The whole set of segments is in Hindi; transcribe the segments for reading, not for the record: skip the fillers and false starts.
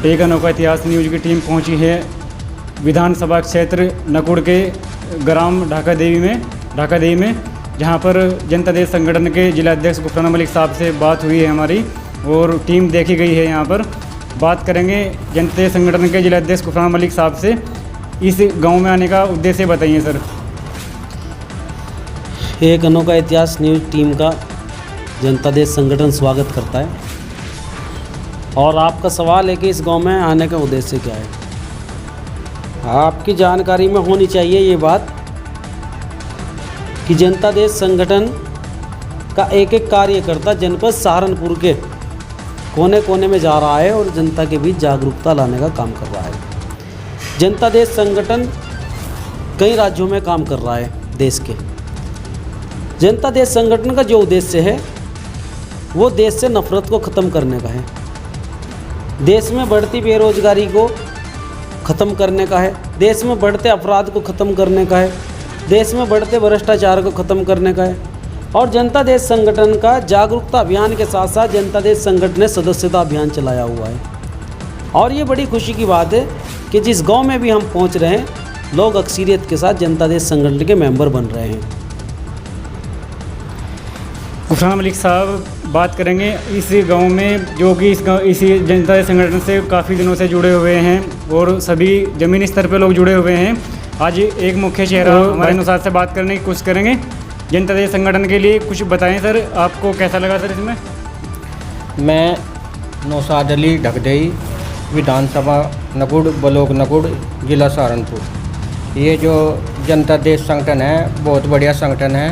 एक अनोखा इतिहास न्यूज की टीम पहुंची है विधानसभा क्षेत्र नकुड़ के ग्राम ढाका देवी में जहां पर जनता दल संगठन के जिला अध्यक्ष गुफरान मलिक साहब से बात हुई है हमारी और टीम देखी गई है। यहां पर बात करेंगे जनता दल संगठन के जिला अध्यक्ष गुफरान मलिक साहब से। इस गांव में आने का उद्देश्य बताइए सर। एक अनोखा इतिहास न्यूज टीम का जनता दल संगठन स्वागत करता है। और आपका सवाल है कि इस गांव में आने का उद्देश्य क्या है। आपकी जानकारी में होनी चाहिए ये बात कि जनता दल संगठन का एक एक कार्यकर्ता जनपद सहारनपुर के कोने कोने में जा रहा है और जनता के बीच जागरूकता लाने का काम कर रहा है। जनता दल संगठन कई राज्यों में काम कर रहा है देश के। जनता दल संगठन का जो उद्देश्य है वो देश से नफरत को ख़त्म करने का है, देश में बढ़ती बेरोजगारी को ख़त्म करने का है, देश में बढ़ते अपराध को ख़त्म करने का है, देश में बढ़ते भ्रष्टाचार को ख़त्म करने का है। और जनता दल संगठन का जागरूकता अभियान के साथ साथ जनता दल संगठन ने सदस्यता अभियान चलाया हुआ है। और ये बड़ी खुशी की बात है कि जिस गांव में भी हम पहुंच रहे हैं, लोग अक्सरियत के साथ जनता दल संगठन के मेंबर बन रहे हैं। गुफरान मलिक साहब, बात करेंगे इस गांव में जो कि इसी जनता दल संगठन से काफ़ी दिनों से जुड़े हुए हैं और सभी ज़मीनी स्तर पर लोग जुड़े हुए हैं। आज एक मुख्य चेहरा हमारे अनुसार से बात करने की कोशिश करेंगे। जनता दल संगठन के लिए कुछ बताएं सर, आपको कैसा लगा सर इसमें। मैं नौशाद अली ढकदई, विधानसभा नकुड़, ब्लॉक नकुड़, जिला सहारनपुर। ये जो जनता दल संगठन है बहुत बढ़िया संगठन है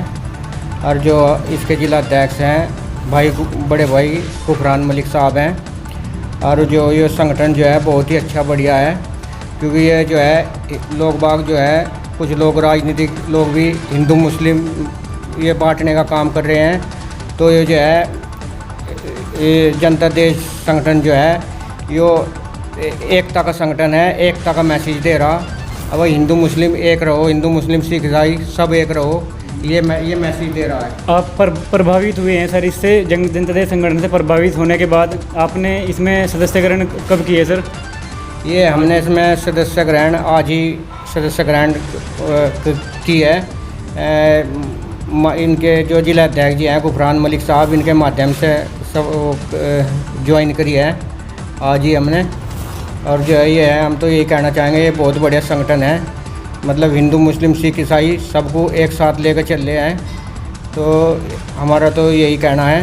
और जो इसके जिला अध्यक्ष हैं बड़े भाई गुफरान मलिक साहब हैं। और जो ये संगठन जो है बहुत ही अच्छा बढ़िया है, क्योंकि ये जो है लोग बाग जो है कुछ लोग राजनीतिक लोग भी हिंदू मुस्लिम ये बांटने का काम कर रहे हैं। तो ये जो है ये जनता दल संगठन जो है यो एकता का संगठन है, एकता का मैसेज दे रहा। अब हिंदू मुस्लिम एक रहो, हिंदू मुस्लिम सिख ईसाई सब एक रहो, ये मैसेज दे रहा है। आप प्रभावित हुए हैं सर इससे, जनता दल संगठन से प्रभावित होने के बाद आपने इसमें सदस्यकरण कब किए सर। ये हमने इसमें सदस्य ग्रहण आज ही सदस्य ग्रहण की है। इनके जो जिला अध्यक्ष जी हैं गुफरान मलिक साहब, इनके माध्यम से सब ज्वाइन करी है आज ही हमने। और जो है ये है, हम तो यही कहना चाहेंगे ये बहुत बढ़िया संगठन है, मतलब हिंदू मुस्लिम सिख ईसाई सबको एक साथ लेकर चल रहे हैं। तो हमारा तो यही कहना है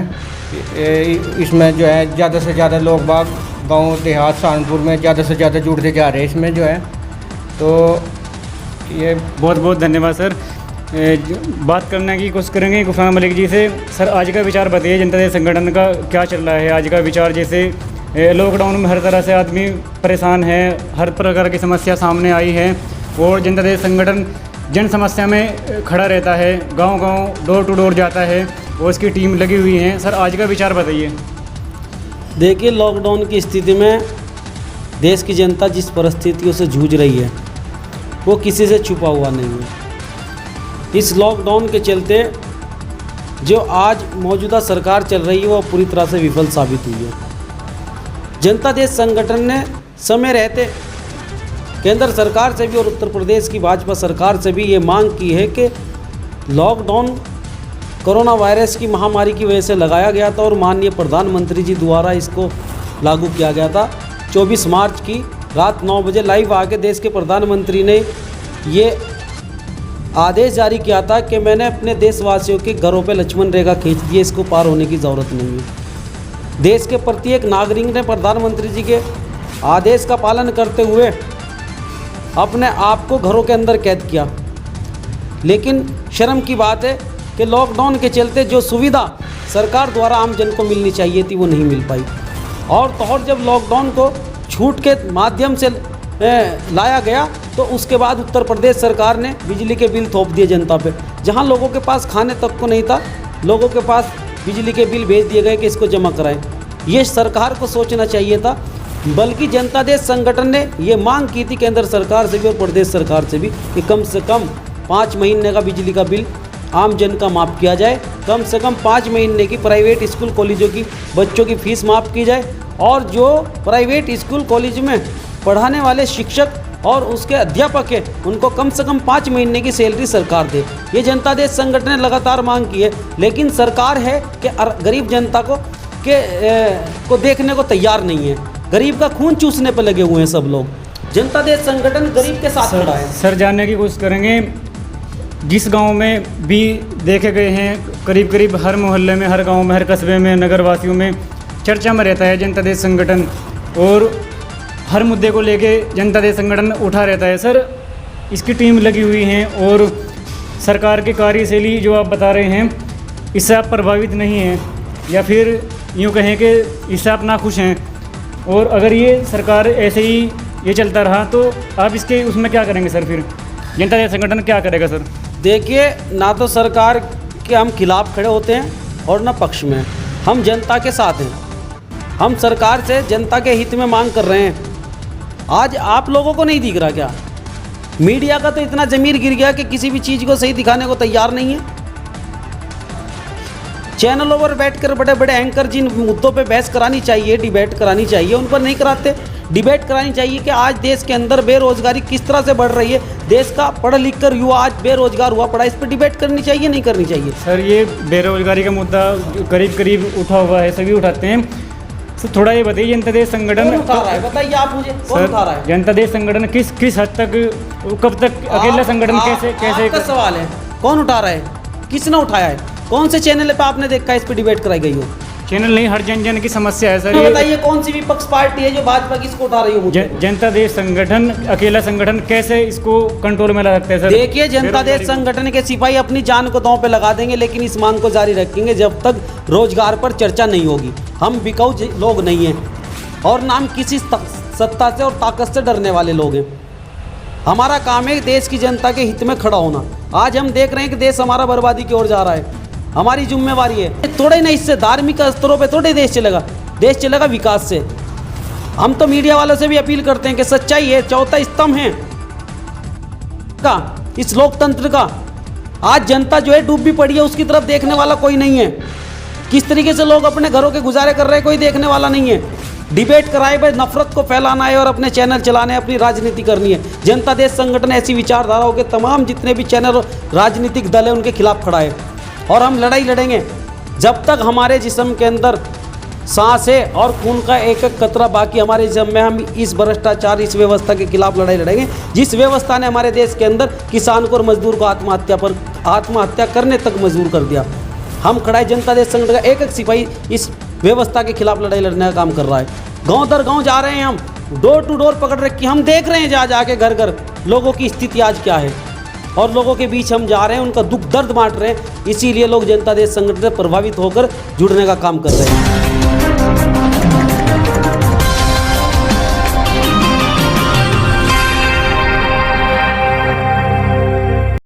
इसमें जो है ज़्यादा से ज़्यादा लोग बाग गांव देहात सहारनपुर में ज़्यादा से ज़्यादा जुड़ते जा रहे हैं इसमें जो है। तो ये बहुत बहुत धन्यवाद सर। बात करने की कोशिश करेंगे गुफरान मलिक जी से। सर, आज का विचार बताइए, जनता दल संगठन का क्या चल रहा है आज का विचार। जैसे लॉकडाउन में हर तरह से आदमी परेशान है, हर प्रकार की समस्या सामने आई है और जनता दल संगठन जन समस्या में खड़ा रहता है, गांव-गांव डोर टू डोर जाता है और उसकी टीम लगी हुई है। सर, आज का विचार बताइए। देखिए, लॉकडाउन की स्थिति में देश की जनता जिस परिस्थितियों से जूझ रही है वो किसी से छुपा हुआ नहीं है। इस लॉकडाउन के चलते जो आज मौजूदा सरकार चल रही है वो पूरी तरह से विफल साबित हुई है। जनता दल संगठन ने समय रहते केंद्र सरकार से भी और उत्तर प्रदेश की भाजपा सरकार से भी ये मांग की है कि लॉकडाउन कोरोना वायरस की महामारी की वजह से लगाया गया था और माननीय प्रधानमंत्री जी द्वारा इसको लागू किया गया था। 24 मार्च की रात 9 बजे लाइव आके देश के प्रधानमंत्री ने ये आदेश जारी किया था कि मैंने अपने देशवासियों के घरों पे लक्ष्मण रेखा खींच दी है, इसको पार होने की ज़रूरत नहीं है। देश के प्रत्येक नागरिक ने प्रधानमंत्री जी के आदेश का पालन करते हुए अपने आप को घरों के अंदर कैद किया। लेकिन शर्म की बात है कि लॉकडाउन के चलते जो सुविधा सरकार द्वारा आम जन को मिलनी चाहिए थी वो नहीं मिल पाई। और जब लॉकडाउन को छूट के माध्यम से लाया गया तो उसके बाद उत्तर प्रदेश सरकार ने बिजली के बिल थोप दिए जनता पे। जहां लोगों के पास खाने तक को नहीं था, लोगों के पास बिजली के बिल भेज दिए गए कि इसको जमा कराएं। ये सरकार को सोचना चाहिए था। बल्कि जनता दल संगठन ने ये मांग की थी केंद्र सरकार से भी और प्रदेश सरकार से भी कि कम से कम 5 महीने का बिजली का बिल आम जन का माफ़ किया जाए, कम से कम 5 महीने की प्राइवेट स्कूल कॉलेजों की बच्चों की फ़ीस माफ़ की जाए और जो प्राइवेट स्कूल कॉलेज में पढ़ाने वाले शिक्षक और उसके अध्यापक है उनको कम से कम 5 महीने की सैलरी सरकार दे। ये जनता देश संगठन ने लगातार मांग की है, लेकिन सरकार है कि गरीब जनता को देखने को तैयार नहीं है। गरीब का खून चूसने पर लगे हुए हैं सब लोग। जनता देश संगठन गरीब के साथ खड़ा है। सर जानने की कोशिश करेंगे, जिस गांव में भी देखे गए हैं करीब करीब हर मोहल्ले में, हर गांव में, हर कस्बे में, नगरवासियों में चर्चा में रहता है जनता देश संगठन, और हर मुद्दे को लेके जनता देश संगठन उठा रहता है। सर इसकी टीम लगी हुई है और सरकार की कार्यशैली जो आप बता रहे हैं इससे आप प्रभावित नहीं हैं, या फिर यूँ कहें कि इससे आप नाखुश हैं, और अगर ये सरकार ऐसे ही ये चलता रहा तो आप इसके उसमें क्या करेंगे सर? फिर जनता देश संगठन क्या करेगा सर? देखिए, ना तो सरकार के हम खिलाफ खड़े होते हैं और ना पक्ष में, हम जनता के साथ हैं। हम सरकार से जनता के हित में मांग कर रहे हैं। आज आप लोगों को नहीं दिख रहा क्या? मीडिया का तो इतना जमीर गिर गया कि किसी भी चीज़ को सही दिखाने को तैयार नहीं है। चैनलों पर बैठकर बड़े बड़े एंकर जिन मुद्दों पे बहस करानी चाहिए, डिबेट करानी चाहिए, उन पर नहीं कराते। डिबेट करानी चाहिए कि आज देश के अंदर बेरोजगारी किस तरह से बढ़ रही है, देश का पढ़ लिख कर युवा आज बेरोजगार हुआ पड़ा, इस पर डिबेट करनी चाहिए, नहीं करनी चाहिए? सर ये बेरोजगारी का मुद्दा करीब करीब उठा हुआ है, सभी उठाते हैं। तो थोड़ा ये बताइए, जनता देश संगठन कौन उठा रहा है? बताइए आप मुझे, कौन उठा रहा है? जनता देश संगठन किस हद तक, कब तक अकेला संगठन कैसे आपका सवाल है, कौन उठा रहा है? किसने उठाया है? कौन से चैनल पे आपने देखा है इस पे डिबेट कराई गई हो? चैनल नहीं, हर जन जन की समस्या है सर। तो बताइए कौन सी विपक्ष पार्टी है जो भाजपा की इसको उठा रही हो? जनता देश संगठन अकेला संगठन कैसे इसको कंट्रोल में ला सकते हैं सर? देखिए, जनता देश संगठन के सिपाही अपनी जान को दांव पे लगा देंगे, लेकिन इस मांग को जारी रखेंगे जब तक रोजगार पर चर्चा नहीं होगी। हम बिकाऊ लोग नहीं हैं और ना हम किसी सत्ता से और ताकत से डरने वाले लोग हैं। हमारा काम है देश की जनता के हित में खड़ा होना। आज हम देख रहे हैं कि देश हमारा बर्बादी की ओर जा रहा है, हमारी जिम्मेवारी है। थोड़े नहीं, इससे धार्मिक स्तरों पे थोड़े देश चलेगा विकास से। हम तो मीडिया वालों से भी अपील करते हैं कि सच्चाई है, चौथा स्तंभ है का इस लोकतंत्र का। आज जनता जो है डूब भी पड़ी है, उसकी तरफ देखने वाला कोई नहीं है। किस तरीके से लोग अपने घरों के गुजारे कर रहे हैं, कोई देखने वाला नहीं है। डिबेट कराए भाई, नफरत को फैलाना है और अपने चैनल चलाने, अपनी राजनीति करनी है। जनता देश संगठन ऐसी विचारधाराओं के तमाम जितने भी चैनल राजनीतिक दल है उनके खिलाफ खड़ा है, और हम लड़ाई लड़ेंगे जब तक हमारे जिस्म के अंदर सांस है और खून का एक एक कतरा बाकी हमारे जिस्म में। हम इस भ्रष्टाचार, इस व्यवस्था के खिलाफ लड़ाई लड़ेंगे जिस व्यवस्था ने हमारे देश के अंदर किसान को और मजदूर को आत्महत्या करने तक मजबूर कर दिया। हम खड़ा है, जनता देश संगठन का एक एक सिपाही इस व्यवस्था के खिलाफ लड़ाई लड़ने का काम कर रहा है। गांव दर गांव जा रहे हैं हम, डोर टू डोर पकड़ रखी, हम देख रहे हैं जाके घर घर लोगों की स्थिति आज क्या है, और लोगों के बीच हम जा रहे हैं, उनका दुख दर्द बांट रहे हैं। इसीलिए लोग जनता देश संगठन से प्रभावित होकर जुड़ने का काम कर रहे हैं।